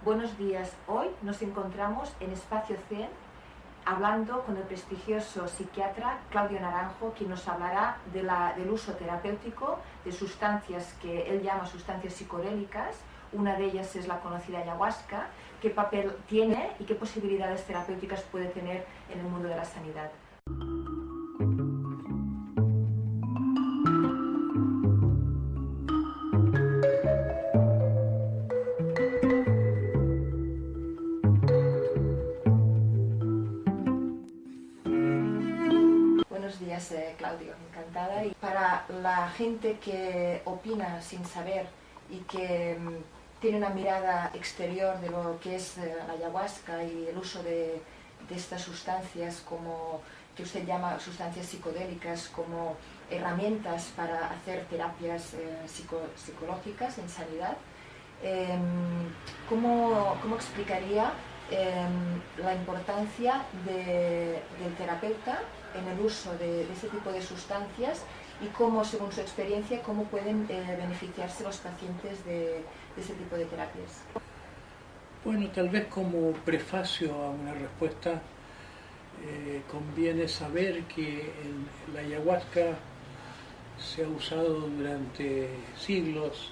Buenos días. Hoy nos encontramos en Espacio Zen hablando con el prestigioso psiquiatra Claudio Naranjo, quien nos hablará del uso terapéutico de sustancias que él llama sustancias psicodélicas. Una de ellas es la conocida ayahuasca. ¿Qué papel tiene y qué posibilidades terapéuticas puede tener en el mundo de la sanidad? Buenos días, Claudio, encantada. Y para la gente que opina sin saber y que tiene una mirada exterior de lo que es la ayahuasca y el uso de estas sustancias como que usted llama sustancias psicodélicas como herramientas para hacer terapias psicológicas en sanidad, ¿cómo explicaría la importancia del terapeuta en el uso de ese tipo de sustancias y cómo, según su experiencia, cómo pueden beneficiarse los pacientes de ese tipo de terapias? Bueno, tal vez como prefacio a una respuesta, conviene saber que la ayahuasca se ha usado durante siglos,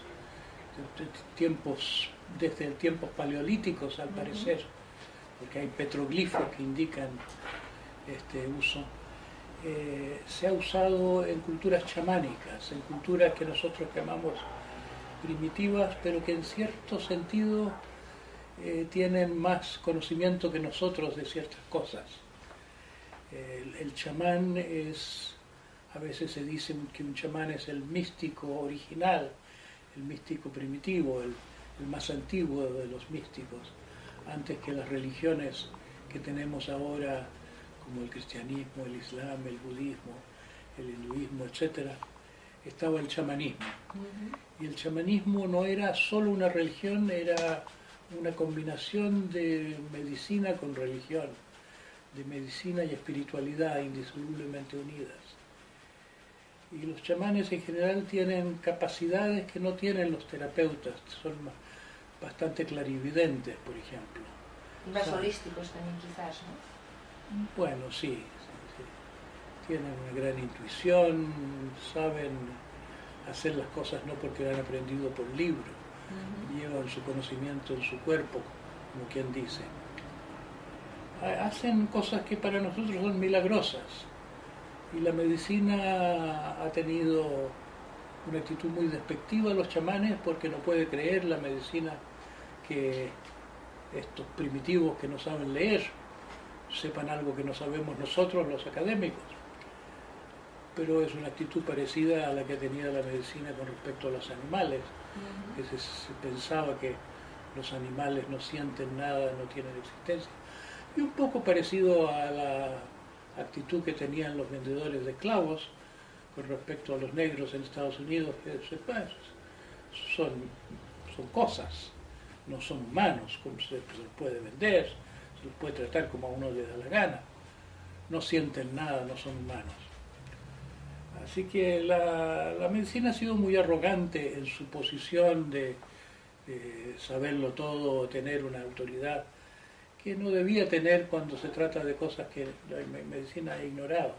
desde tiempos paleolíticos al parecer, porque hay petroglifos que indican este uso. Se ha usado en culturas chamánicas, en culturas que nosotros llamamos primitivas, pero que en cierto sentido tienen más conocimiento que nosotros de ciertas cosas. El chamán a veces se dice que un chamán es el místico original, el místico primitivo, el más antiguo de los místicos, antes que las religiones que tenemos ahora, como el cristianismo, el islam, el budismo, el hinduismo, etc., estaba el chamanismo. Y el chamanismo no era solo una religión, era una combinación de medicina con religión, de medicina y espiritualidad indisolublemente unidas. Y los chamanes en general tienen capacidades que no tienen los terapeutas, son bastante clarividentes, por ejemplo. Y más holísticos también quizás, ¿no? Bueno, sí. Tienen una gran intuición, saben hacer las cosas no porque lo han aprendido por libro, llevan su conocimiento en su cuerpo, como quien dice. Hacen cosas que para nosotros son milagrosas, y la medicina ha tenido una actitud muy despectiva a los chamanes porque no puede creer la medicina que estos primitivos que no saben leer sepan algo que no sabemos nosotros los académicos. Pero es una actitud parecida a la que tenía la medicina con respecto a los animales, que se pensaba que los animales no sienten nada, no tienen existencia, y un poco parecido a la actitud que tenían los vendedores de esclavos con respecto a los negros en Estados Unidos, que son cosas, no son humanos, como se los puede vender, se los puede tratar como a uno le da la gana, no sienten nada, no son humanos. Así que la medicina ha sido muy arrogante en su posición de saberlo todo, tener una autoridad que no debía tener cuando se trata de cosas que la medicina ha ignorado.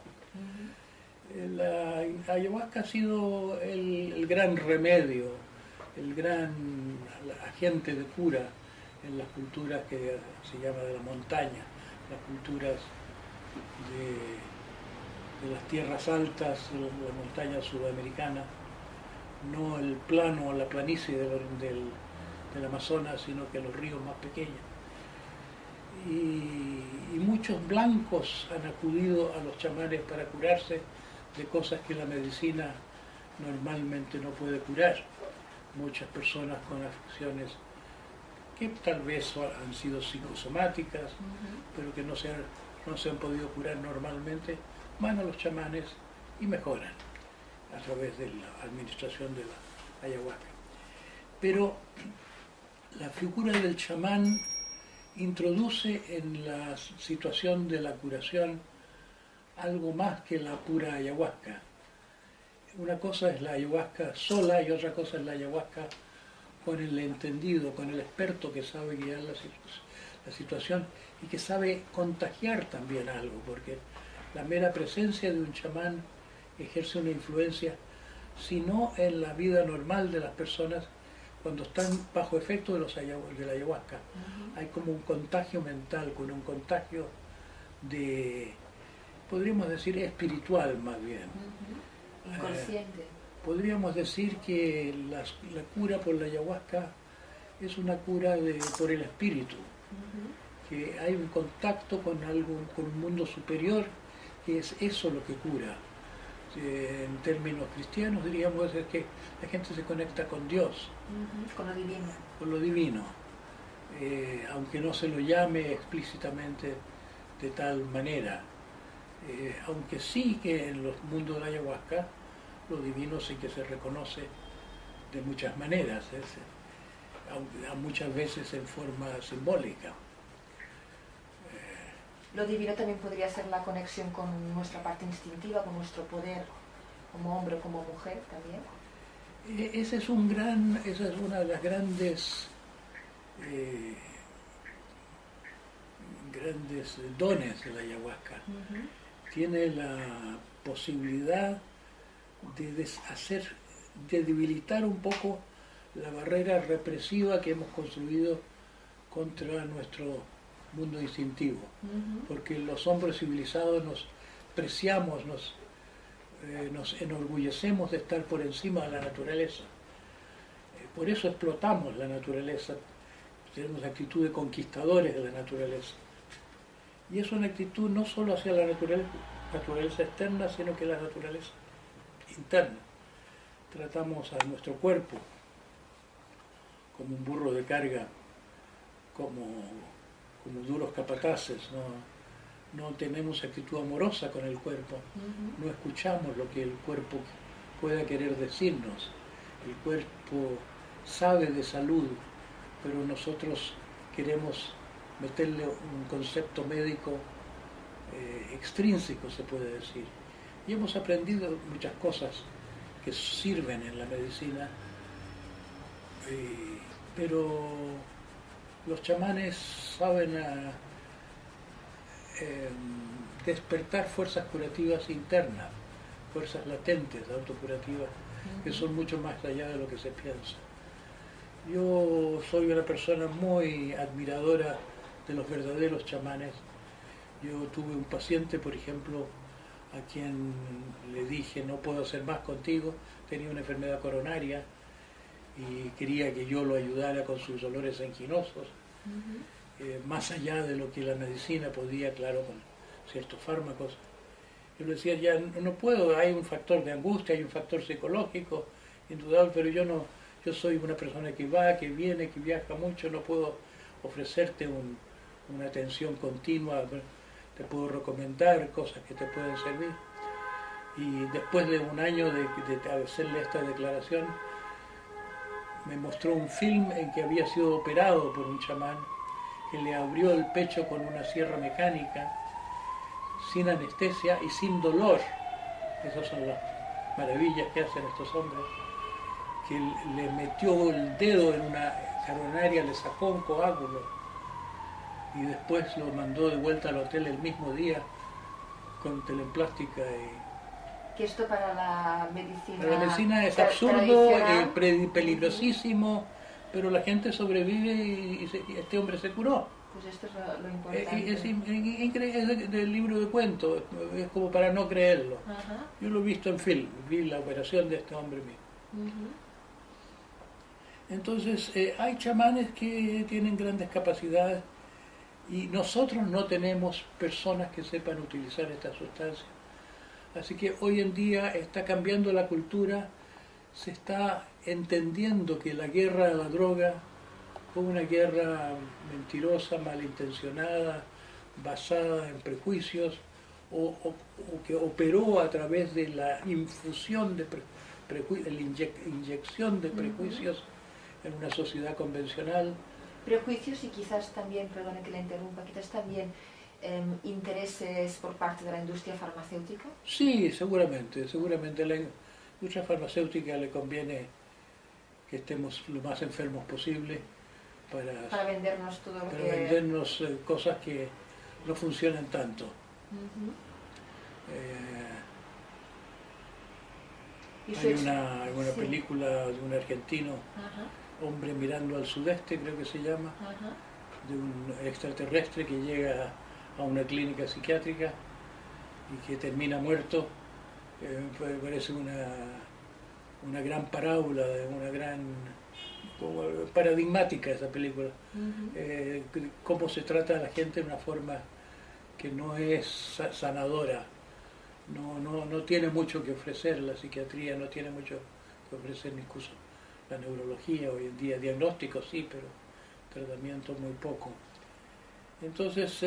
La ayahuasca ha sido el gran remedio, el gran agente de cura en las culturas que se llama de la montaña, las culturas de las tierras altas, la montaña sudamericana, no el plano, la planicie del Amazonas, sino que los ríos más pequeños. Y muchos blancos han acudido a los chamanes para curarse de cosas que la medicina normalmente no puede curar. Muchas personas con afecciones que tal vez han sido psicosomáticas, pero que no se han podido curar normalmente, van a los chamanes y mejoran a través de la administración de la ayahuasca. Pero la figura del chamán introduce en la situación de la curación algo más que la pura ayahuasca. Una cosa es la ayahuasca sola y otra cosa es la ayahuasca con el entendido, con el experto que sabe guiar la situación y que sabe contagiar también algo, porque la mera presencia de un chamán ejerce una influencia, si no en la vida normal de las personas, cuando están bajo efecto de la ayahuasca. Hay como un contagio mental, con un contagio de, podríamos decir, espiritual más bien. Inconsciente. Podríamos decir que la cura por la ayahuasca es una cura por el espíritu, que hay un contacto con algo, con un mundo superior, que es eso lo que cura. En términos cristianos diríamos es que la gente se conecta con Dios, con lo divino. Con lo divino, aunque no se lo llame explícitamente de tal manera, aunque sí que en los mundos de la ayahuasca lo divino sí que se reconoce de muchas maneras, muchas veces en forma simbólica. Lo divino también podría ser la conexión con nuestra parte instintiva, con nuestro poder como hombre o como mujer también. Esa es una de las grandes dones de la ayahuasca. Tiene la posibilidad de debilitar un poco la barrera represiva que hemos construido contra nuestro mundo instintivo, porque los hombres civilizados nos preciamos, nos enorgullecemos de estar por encima de la naturaleza. Por eso explotamos la naturaleza, tenemos actitud de conquistadores de la naturaleza. Y es una actitud no solo hacia la naturaleza externa, sino que la naturaleza interna. Tratamos a nuestro cuerpo como un burro de carga, como duros capataces, no tenemos actitud amorosa con el cuerpo, no escuchamos lo que el cuerpo pueda querer decirnos. El cuerpo sabe de salud, pero nosotros queremos meterle un concepto médico extrínseco, se puede decir. Y hemos aprendido muchas cosas que sirven en la medicina, pero los chamanes saben despertar fuerzas curativas internas, fuerzas latentes, autocurativas, que son mucho más allá de lo que se piensa. Yo soy una persona muy admiradora de los verdaderos chamanes. Yo tuve un paciente, por ejemplo, a quien le dije no puedo hacer más contigo, tenía una enfermedad coronaria y quería que yo lo ayudara con sus dolores anginosos, más allá de lo que la medicina podía, claro, con ciertos fármacos. Yo le decía, ya no puedo, hay un factor de angustia, hay un factor psicológico, indudable, pero yo soy una persona que va, que viene, que viaja mucho, no puedo ofrecerte una atención continua, te puedo recomendar cosas que te pueden servir. Y después de un año de hacerle esta declaración, me mostró un film en que había sido operado por un chamán que le abrió el pecho con una sierra mecánica, sin anestesia y sin dolor. Esas son las maravillas que hacen estos hombres, que le metió el dedo en una coronaria, le sacó un coágulo y después lo mandó de vuelta al hotel el mismo día con teleplástica. Que esto para la medicina... Para la medicina es absurdo, peligrosísimo, pero la gente sobrevive y este hombre se curó. Pues esto es lo importante. Es increíble, del libro de cuentos, es como para no creerlo. Yo lo he visto en film, vi la operación de este hombre mismo. Entonces, hay chamanes que tienen grandes capacidades y nosotros no tenemos personas que sepan utilizar esta sustancia. Así que hoy en día está cambiando la cultura, se está entendiendo que la guerra a la droga fue una guerra mentirosa, malintencionada, basada en prejuicios, o que operó a través de la infusión de inyección de prejuicios en una sociedad convencional. Prejuicios y quizás también, perdone que le interrumpa, quizás también intereses por parte de la industria farmacéutica. Sí, seguramente a la industria farmacéutica le conviene que estemos lo más enfermos posible para vendernos todo lo para que... vendernos cosas que no funcionan tanto. Ujú. ¿Y Hay su una sí. película de un argentino, Ajá, Hombre mirando al sudeste, creo que se llama, ajá. de un extraterrestre que llega a una clínica psiquiátrica y que termina muerto. Me parece una gran parábola, una gran como paradigmática esa película. Ujú. Cómo se trata a la gente de una forma que no es sanadora, no tiene mucho que ofrecer la psiquiatría, no tiene mucho que ofrecer incluso la neurología hoy en día, diagnóstico sí, pero tratamiento muy poco. Entonces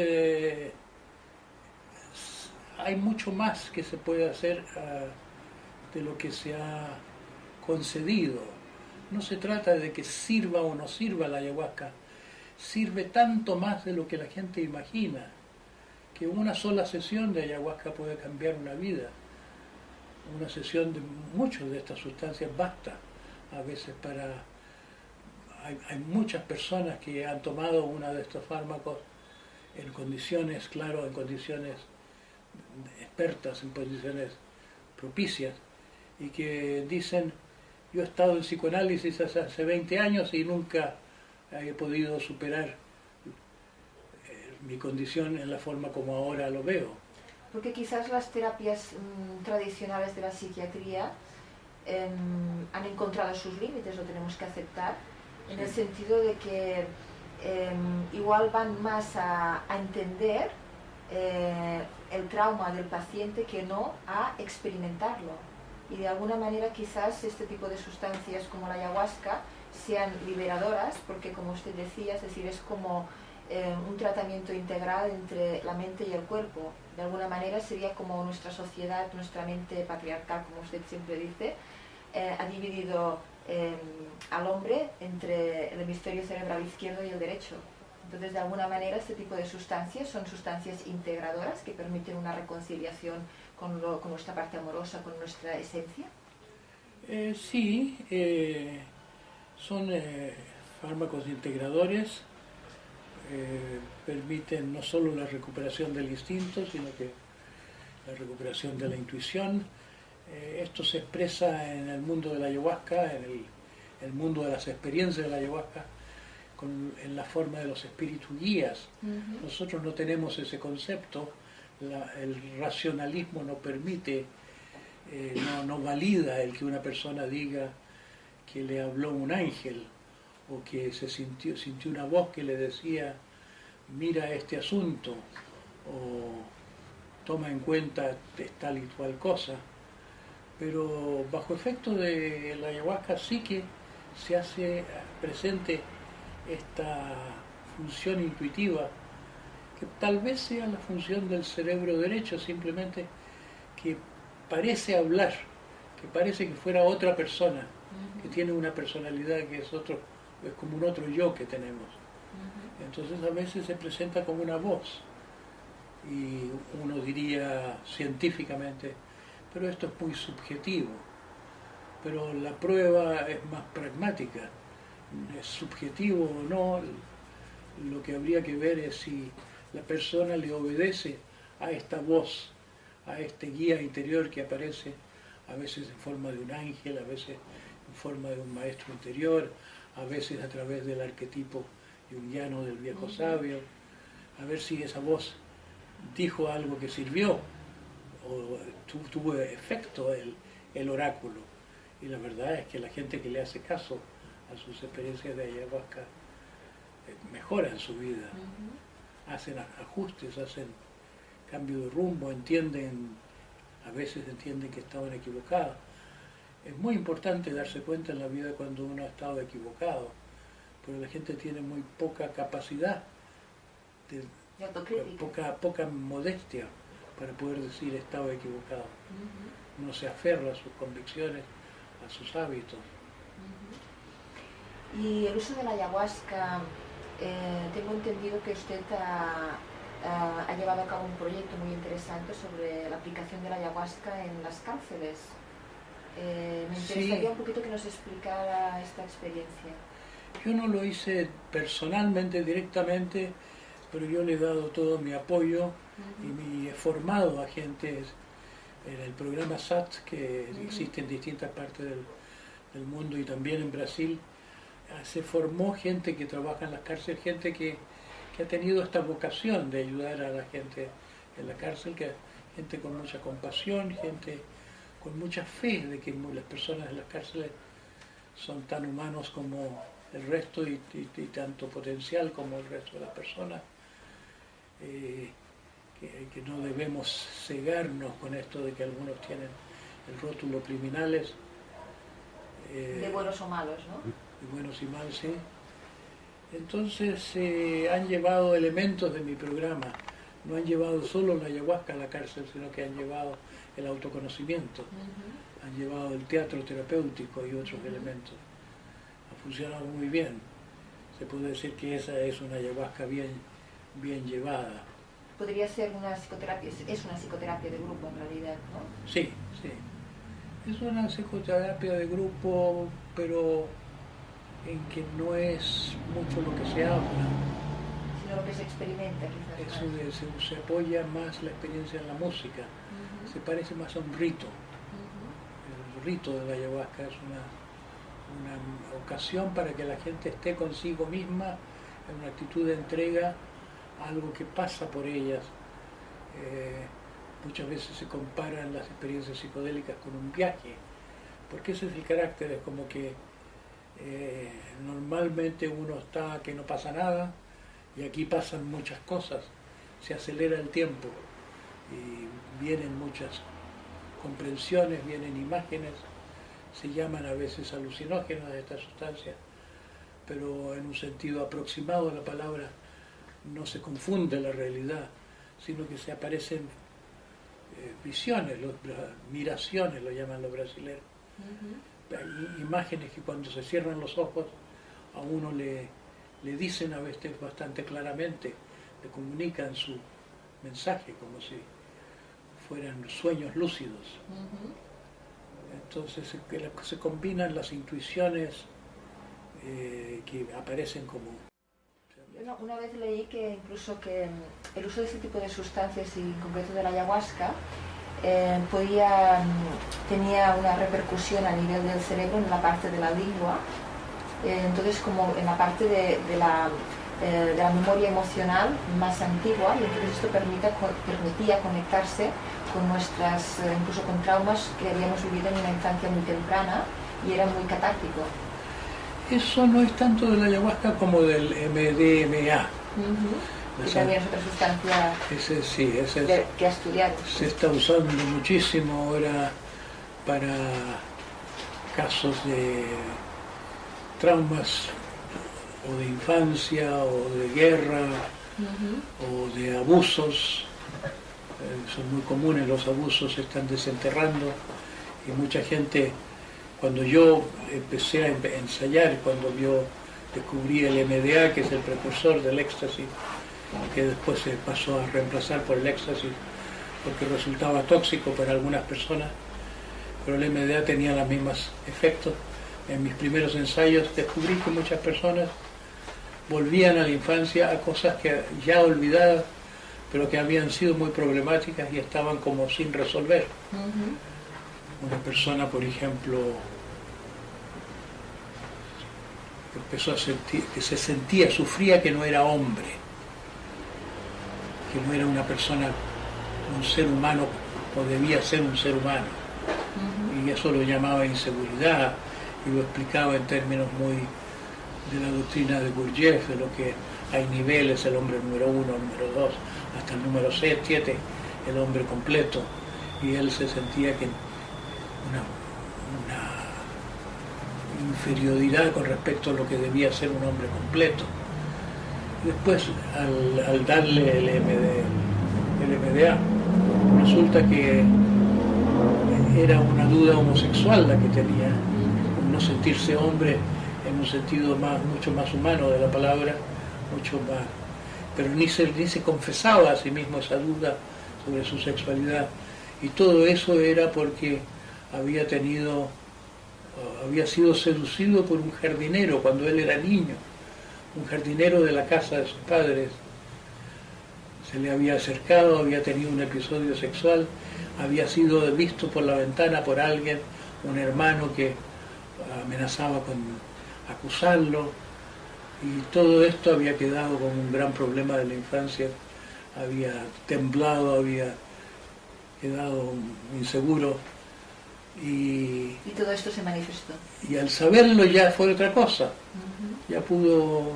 hay mucho más que se puede hacer de lo que se ha concedido. No se trata de que sirva o no sirva la ayahuasca, sirve tanto más de lo que la gente imagina, que una sola sesión de ayahuasca puede cambiar una vida. Una sesión de muchas de estas sustancias basta a veces para... Hay muchas personas que han tomado uno de estos fármacos en condiciones, claro, en condiciones expertas, en condiciones propicias, y que dicen, yo he estado en psicoanálisis hace 20 años y nunca he podido superar mi condición en la forma como ahora lo veo. Porque quizás las terapias tradicionales de la psiquiatría han encontrado sus límites, lo tenemos que aceptar, en el sentido de que igual van más a entender el trauma del paciente que no a experimentarlo. Y de alguna manera quizás este tipo de sustancias como la ayahuasca sean liberadoras, porque como usted decía, es decir, es como un tratamiento integral entre la mente y el cuerpo. De alguna manera sería como nuestra sociedad, nuestra mente patriarcal, como usted siempre dice, ha dividido al hombre entre el hemisferio cerebral izquierdo y el derecho. Entonces, de alguna manera, este tipo de sustancias son sustancias integradoras que permiten una reconciliación con nuestra parte amorosa, con nuestra esencia. Sí, son fármacos integradores, permiten no solo la recuperación del instinto, sino que la recuperación de la intuición. Esto se expresa en el mundo de la ayahuasca, en el mundo de las experiencias de la ayahuasca, en la forma de los espíritus guías. Nosotros no tenemos ese concepto, el racionalismo no permite, no valida el que una persona diga que le habló un ángel o que sintió una voz que le decía mira este asunto o toma en cuenta tal y cual cosa. Pero bajo efecto de la ayahuasca sí que se hace presente esta función intuitiva, que tal vez sea la función del cerebro derecho, simplemente que parece hablar, que parece que fuera otra persona, que tiene una personalidad que es como un otro yo que tenemos. Entonces a veces se presenta como una voz, y uno diría científicamente, pero esto es muy subjetivo. Pero la prueba es más pragmática. ¿Es subjetivo o no? Lo que habría que ver es si la persona le obedece a esta voz, a este guía interior que aparece a veces en forma de un ángel, a veces en forma de un maestro interior, a veces a través del arquetipo junguiano del viejo sabio, a ver si esa voz dijo algo que sirvió o tuvo efecto el oráculo. Y la verdad es que la gente que le hace caso a sus experiencias de ayahuasca mejoran su vida, hacen ajustes, hacen cambio de rumbo, a veces entienden que estaban equivocados. Es muy importante darse cuenta en la vida cuando uno ha estado equivocado, pero la gente tiene muy poca capacidad, poca modestia para poder decir he estado equivocado. Uno se aferra a sus convicciones, a sus hábitos. Y el uso de la ayahuasca, tengo entendido que usted ha llevado a cabo un proyecto muy interesante sobre la aplicación de la ayahuasca en las cárceles. Me interesaría un poquito que nos explicara esta experiencia. Yo no lo hice personalmente, directamente, pero yo le he dado todo mi apoyo y he formado a gente en el programa SAT, que existe en distintas partes del mundo y también en Brasil. Se formó gente que trabaja en las cárceles, gente que ha tenido esta vocación de ayudar a la gente en la cárcel, gente con mucha compasión, gente con mucha fe de que las personas en las cárceles son tan humanos como el resto y tanto potencial como el resto de las personas, que no debemos cegarnos con esto de que algunos tienen el rótulo criminales. De buenos o malos, ¿no? De buenos y malos, sí. Entonces han llevado elementos de mi programa, no han llevado solo la ayahuasca a la cárcel, sino que han llevado el autoconocimiento, han llevado el teatro terapéutico y otros elementos. Ha funcionado muy bien. Se puede decir que esa es una ayahuasca bien llevada. Podría ser una psicoterapia, es una psicoterapia de grupo en realidad, ¿no? Sí, sí. Es una psicoterapia de grupo, pero en que no es mucho lo que se habla. Sino lo que se experimenta quizás. Se apoya más la experiencia en la música. Se parece más a un rito. El rito de la ayahuasca es una ocasión para que la gente esté consigo misma en una actitud de entrega a algo que pasa por ellas. Muchas veces se comparan las experiencias psicodélicas con un viaje, porque ese es el carácter, es como que normalmente uno está que no pasa nada y aquí pasan muchas cosas, se acelera el tiempo y vienen muchas comprensiones, vienen imágenes, se llaman a veces alucinógenas de esta sustancia, pero en un sentido aproximado a la palabra no se confunde la realidad, sino que se aparecen visiones, miraciones lo llaman los brasileños. Hay imágenes que cuando se cierran los ojos a uno le dicen a veces bastante claramente, le comunican su mensaje como si fueran sueños lúcidos. Entonces se combinan las intuiciones que aparecen como... Una vez leí que incluso que el uso de este tipo de sustancias, y en concreto de la ayahuasca, tenía una repercusión a nivel del cerebro en la parte de la lengua, entonces como en la parte de la memoria emocional más antigua, y entonces esto permitía conectarse con nuestras, incluso con traumas que habíamos vivido en una infancia muy temprana, y era muy catártico. Eso no es tanto de la ayahuasca como del MDMA. Y también es otra sustancia que ha estudiado. Se está usando muchísimo ahora para casos de traumas o de infancia o de guerra o de abusos. Son muy comunes los abusos, se están desenterrando y mucha gente, cuando yo empecé a ensayar, cuando yo descubrí el MDA, que es el precursor del éxtasis, que después se pasó a reemplazar por el éxtasis porque resultaba tóxico para algunas personas, pero el MDA tenía los mismos efectos. En mis primeros ensayos descubrí que muchas personas volvían a la infancia a cosas que ya olvidadas, pero que habían sido muy problemáticas y estaban como sin resolver. Una persona, por ejemplo, empezó a sentir, que sufría que no era hombre, que no era una persona, un ser humano, o debía ser un ser humano. Y eso lo llamaba inseguridad, y lo explicaba en términos muy de la doctrina de Gurdjieff, de lo que hay niveles, el hombre número 1, el número 2, hasta el número 7, el hombre completo. Y él se sentía que una inferioridad con respecto a lo que debía ser un hombre completo. Después, al darle el MDA, resulta que era una duda homosexual la que tenía, no sentirse hombre en un sentido mucho más humano de la palabra, mucho más, pero ni se confesaba a sí mismo esa duda sobre su sexualidad, y todo eso era porque había sido seducido por un jardinero cuando él era niño, un jardinero de la casa de sus padres. Se le había acercado, había tenido un episodio sexual, había sido visto por la ventana por alguien, un hermano que amenazaba con acusarlo, y todo esto había quedado como un gran problema de la infancia. Había temblado, había quedado inseguro, y todo esto se manifestó. Y al saberlo ya fue otra cosa, ya pudo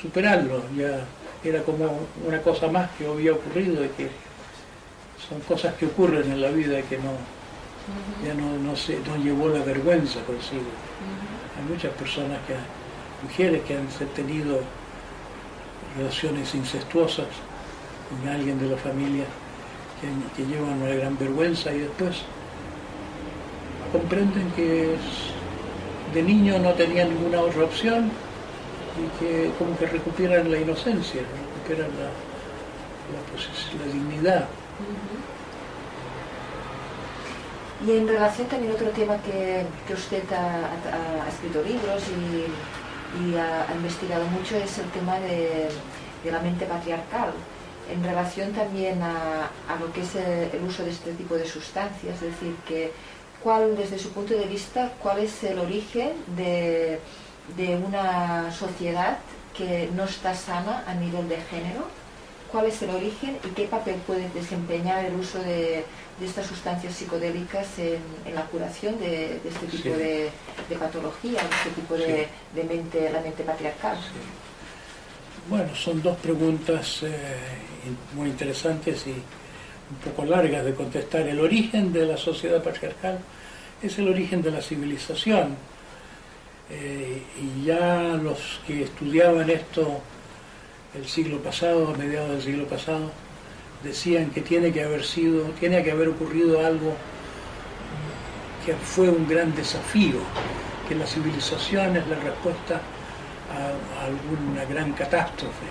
superarlo, ya era como una cosa más que había ocurrido, y que son cosas que ocurren en la vida y que ya no llevó la vergüenza consigo. Hay muchas personas, mujeres que han tenido relaciones incestuosas con alguien de la familia, que llevan una gran vergüenza, y después comprenden que de niño no tenían ninguna otra opción, y que como que recuperan la inocencia, recuperan la dignidad. Y en relación también otro tema que usted ha escrito libros y ha investigado mucho, es el tema de la mente patriarcal, en relación también a lo que es el uso de este tipo de sustancias. Es decir, que desde su punto de vista, ¿cuál es el origen de una sociedad que no está sana a nivel de género? ¿Cuál es el origen y qué papel puede desempeñar el uso de estas sustancias psicodélicas en la curación de este tipo de patología, de este tipo de la mente patriarcal? Bueno, son dos preguntas muy interesantes y un poco largas de contestar. El origen de la sociedad patriarcal es el origen de la civilización, y ya los que estudiaban esto el siglo pasado, a mediados del siglo pasado, decían que tiene que haber ocurrido algo que fue un gran desafío, que la civilización es la respuesta a alguna gran catástrofe,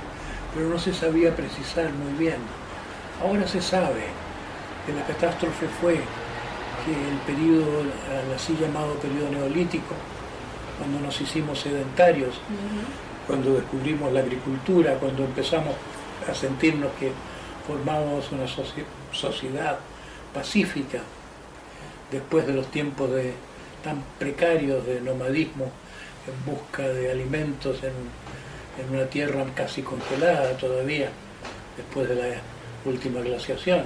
pero no se sabía precisar muy bien. Ahora se sabe que la catástrofe fue que el periodo, el así llamado periodo neolítico, cuando nos hicimos sedentarios, cuando descubrimos la agricultura, cuando empezamos a sentirnos que formábamos una sociedad pacífica, después de los tiempos tan precarios de nomadismo en busca de alimentos en una tierra casi congelada todavía, después de la última glaciación,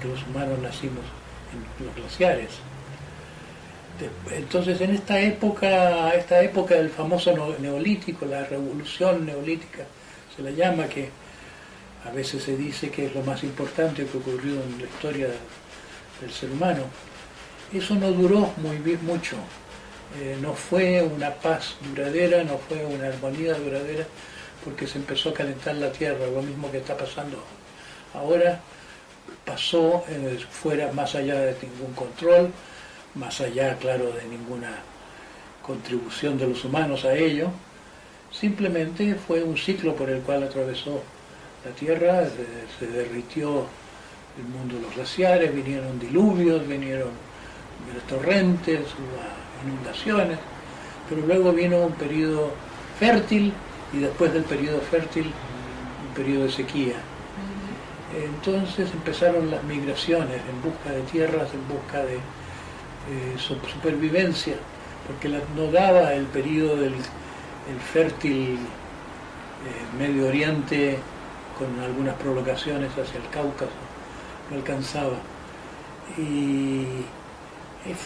que los humanos nacimos en los glaciares. Entonces, en esta época del famoso neolítico, la revolución neolítica se la llama, que a veces se dice que es lo más importante que ocurrió en la historia del ser humano, eso no duró mucho. No fue una paz duradera, no fue una armonía duradera, porque se empezó a calentar la tierra, lo mismo que está pasando ahora. Pasó fuera, más allá de ningún control, más allá, claro, de ninguna contribución de los humanos a ello. Simplemente fue un ciclo por el cual atravesó la tierra, se derritió el mundo de los glaciares, vinieron diluvios, vinieron torrentes, hubo inundaciones, pero luego vino un periodo fértil, y después del periodo fértil un periodo de sequía. Entonces empezaron las migraciones en busca de tierras, en busca de supervivencia, porque no daba el periodo del fértil Medio Oriente, con algunas prolongaciones hacia el Cáucaso, no alcanzaba. Y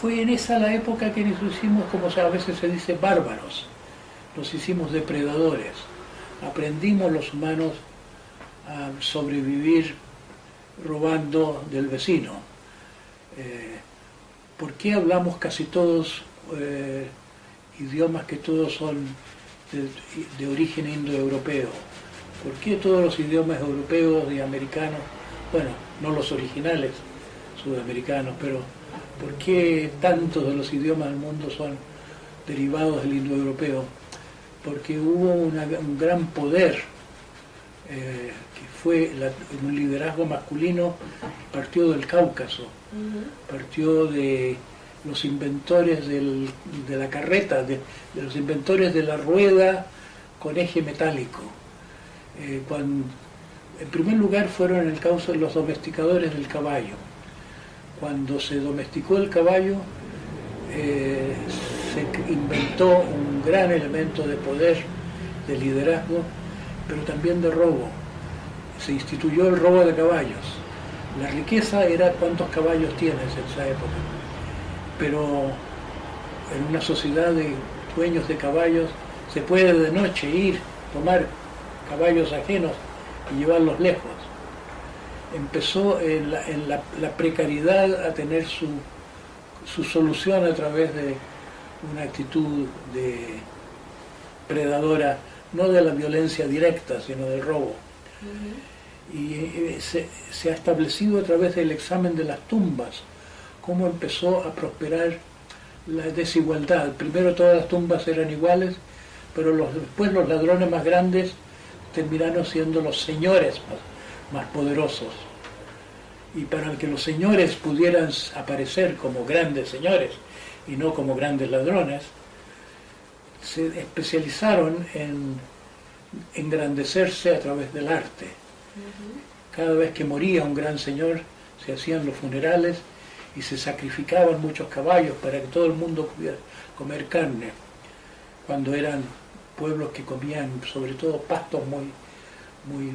fue en esa la época que nos hicimos, como a veces se dice, bárbaros, nos hicimos depredadores. Aprendimos los humanos a sobrevivir robando del vecino. ¿Por qué hablamos casi todos idiomas que todos son de origen indoeuropeo? ¿Por qué todos los idiomas europeos y americanos, bueno, no los originales sudamericanos, pero por qué tantos de los idiomas del mundo son derivados del indoeuropeo? Porque hubo un gran poder, que fue un liderazgo masculino, partió del Cáucaso, partió de los inventores de la carreta, de los inventores de la rueda con eje metálico. En primer lugar fueron en el caso de los domesticadores del caballo. Cuando se domesticó el caballo, se inventó un gran elemento de poder, de liderazgo, pero también de robo. Se instituyó el robo de caballos. La riqueza era cuántos caballos tienes en esa época. Pero en una sociedad de dueños de caballos se puede de noche ir, tomar caballos ajenos y llevarlos lejos. Empezó en la precariedad a tener su solución a través de una actitud predadora, no de la violencia directa, sino del robo. Y se ha establecido a través del examen de las tumbas cómo empezó a prosperar la desigualdad. Primero todas las tumbas eran iguales, pero después los ladrones más grandes terminaron siendo los señores más poderosos. Y para que los señores pudieran aparecer como grandes señores y no como grandes ladrones, se especializaron en engrandecerse a través del arte. Cada vez que moría un gran señor se hacían los funerales y se sacrificaban muchos caballos para que todo el mundo pudiera comer carne, cuando eran pueblos que comían sobre todo pastos muy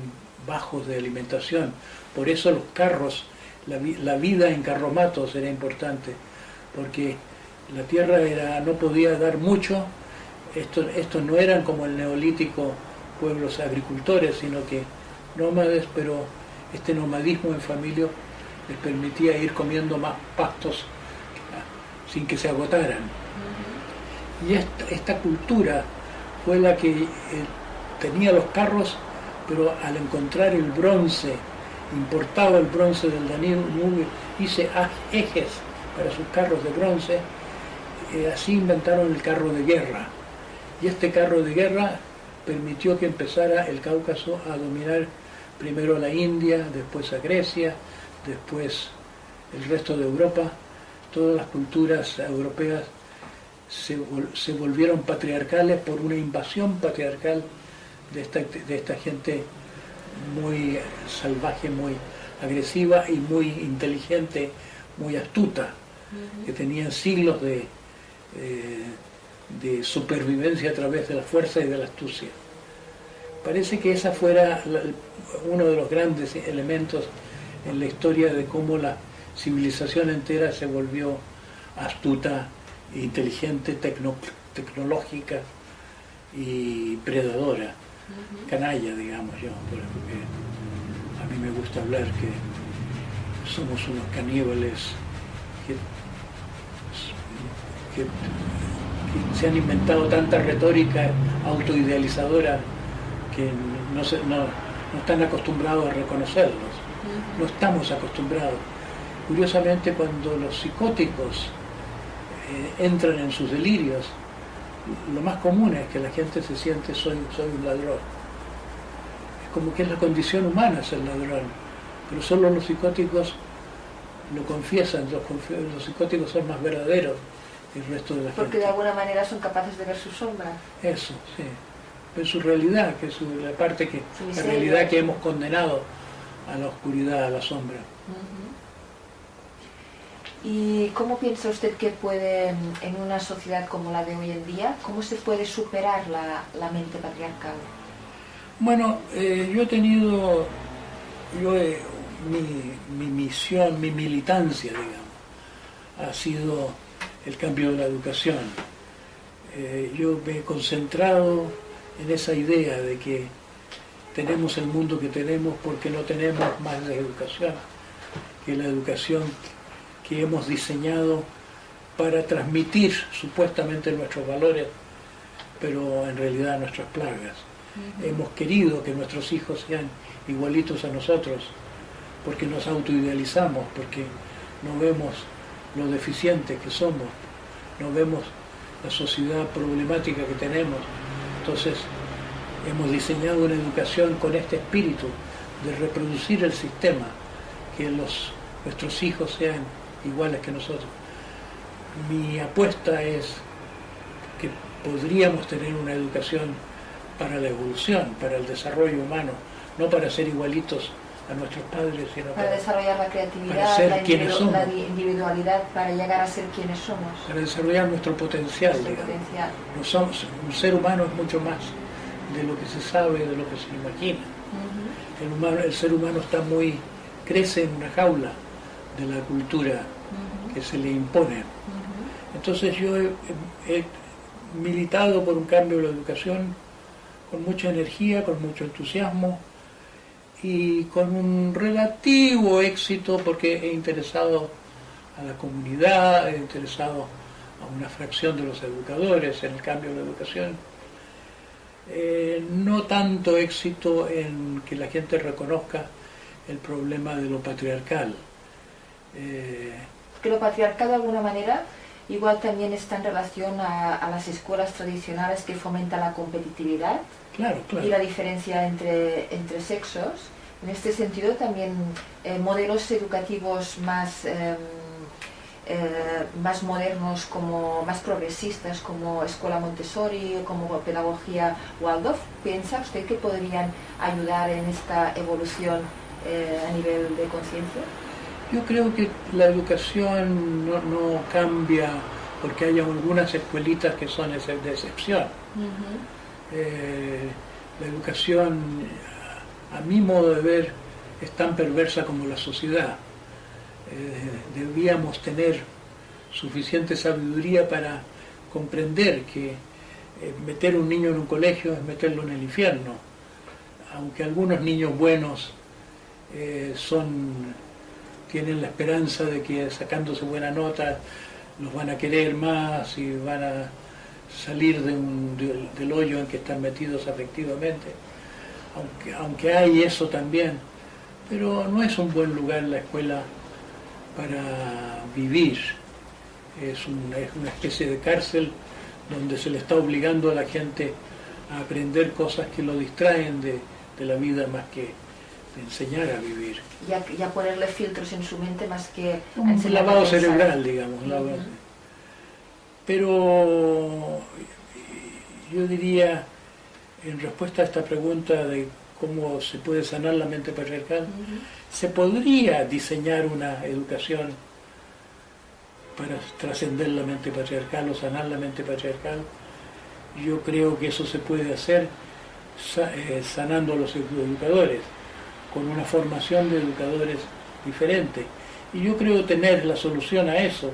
bajos de alimentación. Por eso los carros, la vida en carromatos era importante, porque la tierra no podía dar mucho. Estos no eran como el neolítico pueblos agricultores, sino que nómades, pero este nomadismo en familia les permitía ir comiendo más pastos sin que se agotaran. Y esta cultura fue la que tenía los carros, pero al encontrar el bronce, importaba el bronce del Danubio, hice ejes para sus carros de bronce, así inventaron el carro de guerra. Y este carro de guerra permitió que empezara el Cáucaso a dominar primero la India, después a Grecia, después el resto de Europa. Todas las culturas europeas se volvieron patriarcales por una invasión patriarcal de esta gente muy salvaje, muy agresiva y muy inteligente, muy astuta, que tenían siglos de supervivencia a través de la fuerza y de la astucia. Parece que esa fuera uno de los grandes elementos en la historia de cómo la civilización entera se volvió astuta, inteligente, tecnológica y predadora, canalla, digamos yo, porque a mí me gusta hablar que somos unos caníbales que se han inventado tanta retórica autoidealizadora que no están acostumbrados a reconocerlos. No estamos acostumbrados. Curiosamente, cuando los psicóticos entran en sus delirios, lo más común es que la gente se siente soy un ladrón. Es como que es la condición humana ser ladrón, pero solo los psicóticos lo confiesan, los psicóticos son más verdaderos que el resto de la gente. Porque de alguna manera son capaces de ver su sombra. Eso, sí. Ver su realidad, que es la realidad que hemos condenado a la oscuridad, a la sombra. ¿Y cómo piensa usted que puede, en una sociedad como la de hoy en día, cómo se puede superar la mente patriarcal? Bueno, mi misión, mi militancia, digamos, ha sido el cambio de la educación. Yo me he concentrado en esa idea de que tenemos el mundo que tenemos porque no tenemos más de educación, que la educación que hemos diseñado para transmitir supuestamente nuestros valores, pero en realidad nuestras plagas. Hemos querido que nuestros hijos sean igualitos a nosotros, porque nos autoidealizamos, porque no vemos lo deficientes que somos, no vemos la sociedad problemática que tenemos. Entonces hemos diseñado una educación con este espíritu de reproducir el sistema, que nuestros hijos sean iguales que nosotros. Mi apuesta es que podríamos tener una educación para la evolución, para el desarrollo humano, no para ser igualitos a nuestros padres, sino para desarrollar la creatividad, para ser quienes somos, la individualidad, para llegar a ser quienes somos. Para desarrollar nuestro potencial. No somos, un ser humano es mucho más de lo que se sabe, de lo que se imagina. El ser humano crece en una jaula de la cultura que se le impone. Entonces yo he militado por un cambio de la educación con mucha energía, con mucho entusiasmo y con un relativo éxito, porque he interesado a la comunidad, he interesado a una fracción de los educadores en el cambio de la educación. No tanto éxito en que la gente reconozca el problema de lo patriarcal. Que lo patriarcal de alguna manera igual también está en relación a las escuelas tradicionales que fomentan la competitividad. Claro. Y la diferencia entre sexos. En este sentido también modelos educativos más modernos, más progresistas, como Escuela Montessori, como pedagogía Waldorf, ¿piensa usted que podrían ayudar en esta evolución a nivel de conciencia? Yo creo que la educación no cambia porque haya algunas escuelitas que son de excepción. La educación, a mi modo de ver, es tan perversa como la sociedad. Debíamos tener suficiente sabiduría para comprender que meter un niño en un colegio es meterlo en el infierno. Aunque algunos niños buenos tienen la esperanza de que sacándose buena nota los van a querer más y van a salir del hoyo en que están metidos afectivamente, aunque hay eso también, pero no es un buen lugar la escuela para vivir. Es una especie de cárcel donde se le está obligando a la gente a aprender cosas que lo distraen de la vida más que de enseñar a vivir. Y a ponerle filtros en su mente más que un lavado cerebral, digamos. Pero yo diría, en respuesta a esta pregunta de cómo se puede sanar la mente patriarcal, se podría diseñar una educación para trascender la mente patriarcal o sanar la mente patriarcal. Yo creo que eso se puede hacer sanando a los educadores, con una formación de educadores diferente. Y yo creo tener la solución a eso.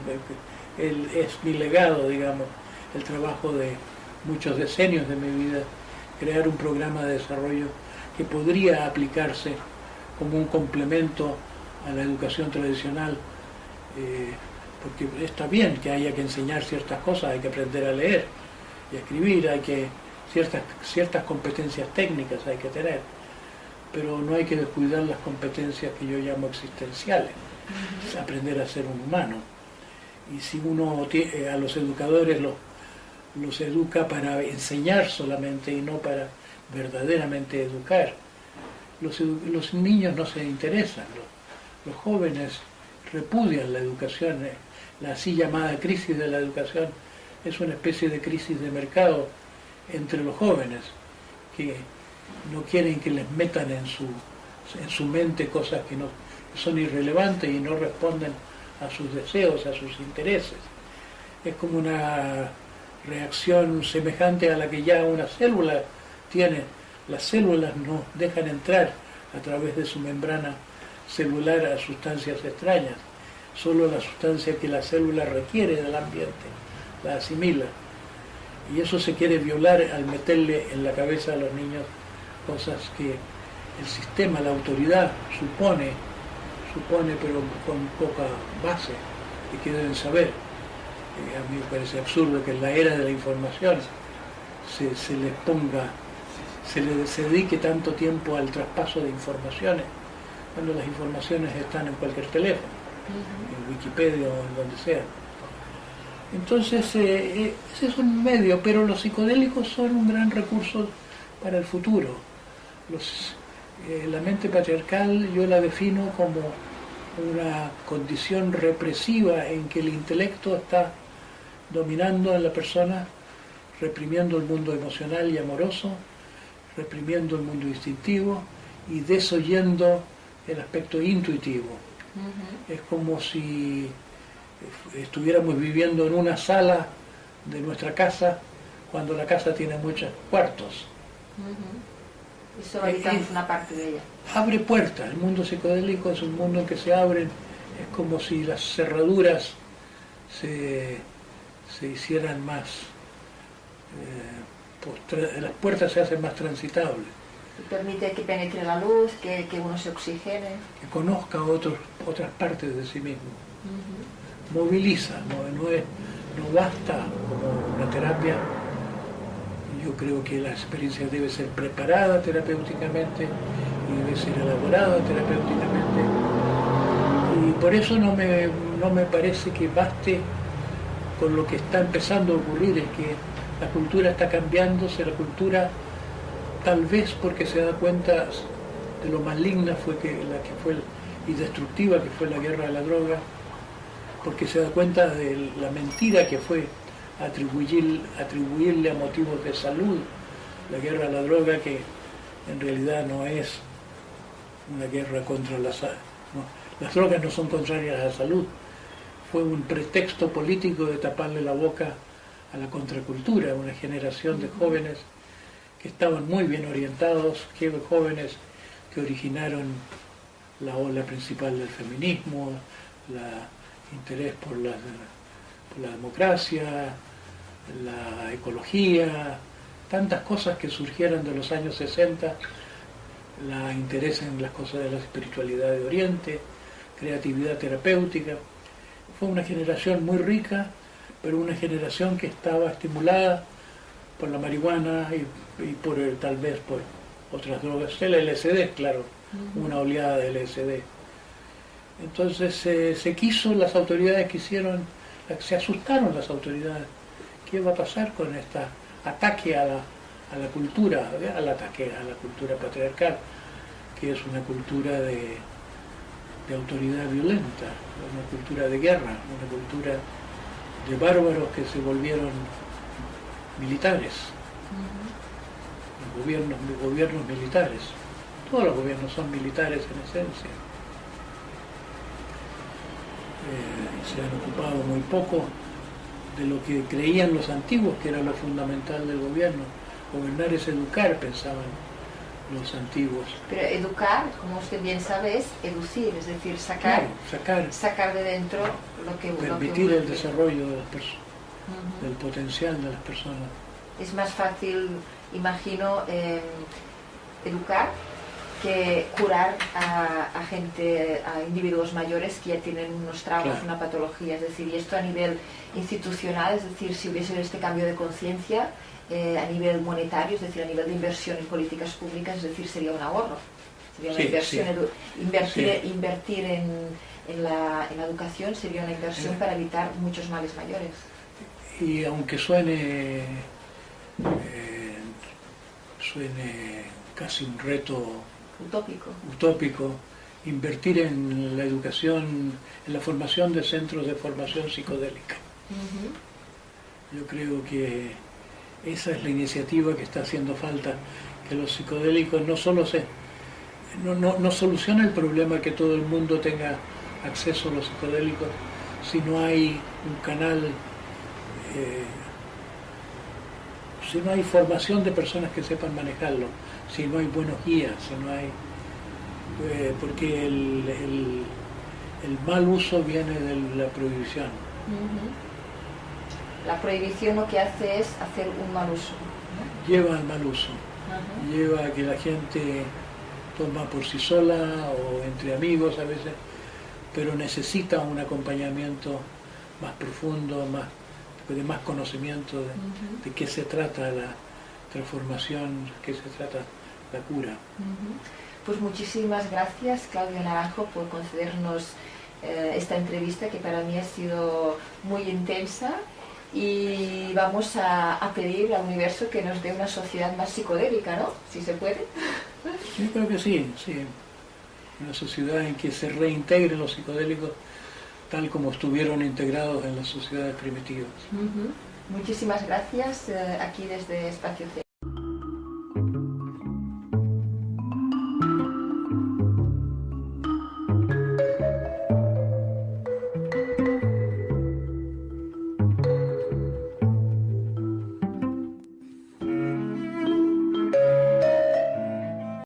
Es mi legado, digamos, el trabajo de muchos decenios de mi vida, crear un programa de desarrollo que podría aplicarse como un complemento a la educación tradicional, porque está bien que haya que enseñar ciertas cosas, hay que aprender a leer y a escribir, ciertas competencias técnicas hay que tener, pero no hay que descuidar las competencias que yo llamo existenciales, aprender a ser un humano. Y si uno a los educadores los educa para enseñar solamente y no para verdaderamente educar, los niños no se interesan, los jóvenes repudian la educación. La así llamada crisis de la educación es una especie de crisis de mercado entre los jóvenes, que no quieren que les metan en su mente cosas que son irrelevantes y no responden a sus deseos, a sus intereses. Es como una reacción semejante a la que ya una célula tiene. Las células no dejan entrar a través de su membrana celular a sustancias extrañas. Solo la sustancia que la célula requiere del ambiente la asimila. Y eso se quiere violar al meterle en la cabeza a los niños cosas que el sistema, la autoridad supone, pero con poca base, y que deben saber. A mí me parece absurdo que en la era de la información se le dedique tanto tiempo al traspaso de informaciones, cuando las informaciones están en cualquier teléfono, en Wikipedia o en donde sea. Entonces, ese es un medio, pero los psicodélicos son un gran recurso para el futuro. La mente patriarcal yo la defino como una condición represiva en que el intelecto está dominando a la persona, reprimiendo el mundo emocional y amoroso, reprimiendo el mundo instintivo y desoyendo el aspecto intuitivo. Es como si estuviéramos viviendo en una sala de nuestra casa cuando la casa tiene muchos cuartos. Y solo habitamos una parte de ella. Abre puertas. El mundo psicodélico es un mundo en que se abren, es como si las cerraduras se hicieran más, las puertas se hacen más transitables. Y permite que penetre la luz, que uno se oxigene. Que conozca otras partes de sí mismo. Moviliza, no basta como una terapia. Yo creo que la experiencia debe ser preparada terapéuticamente y debe ser elaborada terapéuticamente. Y por eso no me parece que baste con lo que está empezando a ocurrir, es que la cultura está cambiándose, la cultura tal vez porque se da cuenta de lo maligna y destructiva que fue la guerra de la droga, porque se da cuenta de la mentira que fue atribuirle a motivos de salud la guerra a la droga, que en realidad no es una guerra contra la salud. Las drogas no son contrarias a la salud, fue un pretexto político de taparle la boca a la contracultura, una generación de jóvenes que estaban muy bien orientados, jóvenes que originaron la ola principal del feminismo, el interés por la democracia, la ecología, tantas cosas que surgieron de los años 60, la interés en las cosas de la espiritualidad de Oriente, creatividad terapéutica. Fue una generación muy rica, pero una generación que estaba estimulada por la marihuana y tal vez por otras drogas. El LSD, claro, una oleada de LSD. Entonces las autoridades se asustaron las autoridades. ¿Qué va a pasar con este ataque a la cultura, a la cultura patriarcal, que es una cultura de autoridad violenta, una cultura de guerra, una cultura de bárbaros que se volvieron militares, gobiernos militares. Todos los gobiernos son militares en esencia. Se han ocupado muy poco de lo que creían los antiguos que era lo fundamental del gobierno. Gobernar es educar, pensaban los antiguos. Pero educar, como usted bien sabe, es educir, es decir, sacar de dentro lo que permitir el desarrollo de las del potencial de las personas. Es más fácil, imagino, educar que curar a individuos mayores que ya tienen unos traumas, una patología. Es decir, y esto a nivel institucional, es decir, si hubiese este cambio de conciencia a nivel monetario, es decir, a nivel de inversión en políticas públicas, es decir, sería un ahorro. Sería una inversión. Invertir en la educación sería una inversión para evitar muchos males mayores. Y aunque suene casi un reto utópico, invertir en la educación, en la formación de centros de formación psicodélica. Yo creo que esa es la iniciativa que está haciendo falta, que los psicodélicos no solo no soluciona el problema que todo el mundo tenga acceso a los psicodélicos, si no hay un canal, si no hay formación de personas que sepan manejarlo, si no hay buenos guías, si no hay, porque el mal uso viene de la prohibición. La prohibición lo que hace es hacer un mal uso, ¿no? Lleva al mal uso, lleva a que la gente toma por sí sola o entre amigos a veces, pero necesita un acompañamiento más profundo, de más conocimiento de qué se trata la transformación, qué se trata la cura. Pues muchísimas gracias, Claudio Naranjo, por concedernos esta entrevista que para mí ha sido muy intensa, y vamos a pedir al universo que nos dé una sociedad más psicodélica, ¿no? Si se puede. Yo creo que sí. Una sociedad en que se reintegren los psicodélicos tal como estuvieron integrados en las sociedades primitivas. Muchísimas gracias aquí desde Espacio C.